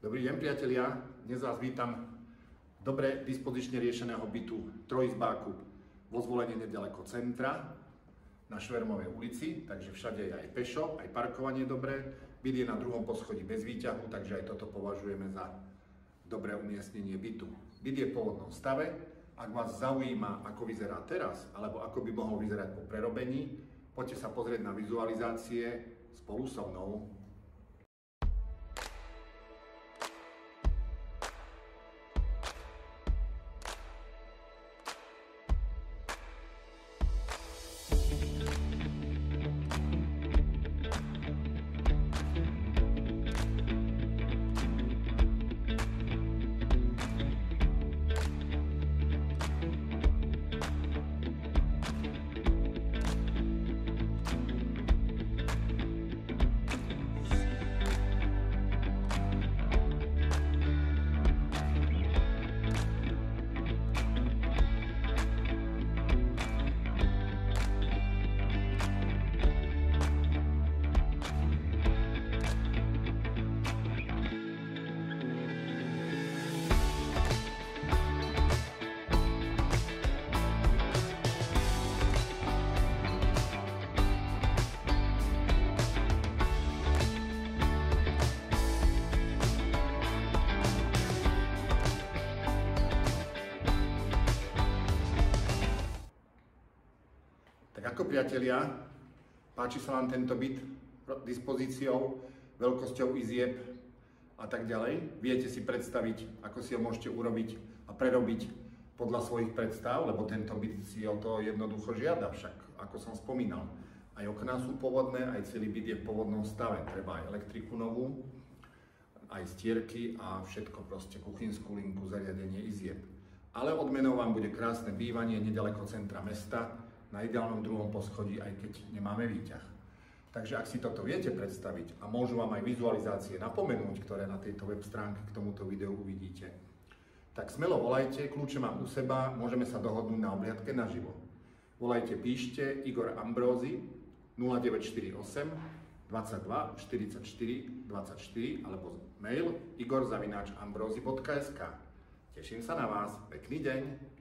Dobrý deň, priatelia. Dnes vás vítam dobre dispozične riešeného bytu trojizbáku vo Zvolení nedaleko centra na Švermovej ulici, takže všade je aj pešo, aj parkovanie dobré. Byt je na druhom poschodí bez výťahu, takže aj toto považujeme za dobré umiestnenie bytu. Byt je v pôvodnom stave. Ak vás zaujíma, ako vyzerá teraz, alebo ako by mohol vyzerať po prerobení, poďte sa pozrieť na vizualizácie spolu so mnou. Tak ako priatelia, páči sa vám tento byt dispozíciou, veľkosťou izieb a tak ďalej? Viete si predstaviť, ako si ho môžete urobiť a prerobiť podľa svojich predstav, lebo tento byt si o to jednoducho žiada však, ako som spomínal. Aj okná sú pôvodné, aj celý byt je v pôvodnom stave. Treba aj elektriku novú, aj stierky a všetko proste, kuchynskú linku, zariadenie izieb. Ale odmenou vám bude krásne bývanie nedaleko centra mesta, na ideálnom druhom poschodí, aj keď nemáme výťah. Takže ak si toto viete predstaviť a môžu vám aj vizualizácie napomenúť, ktoré na tejto web stránke k tomuto videu uvidíte, tak smelo volajte, kľúče mám u seba, môžeme sa dohodnúť na obhliadke naživo. Volajte, píšte Igor Ambrózy 0948 22 44 24 alebo mail igor@ambrozy.sk. Teším sa na vás, pekný deň.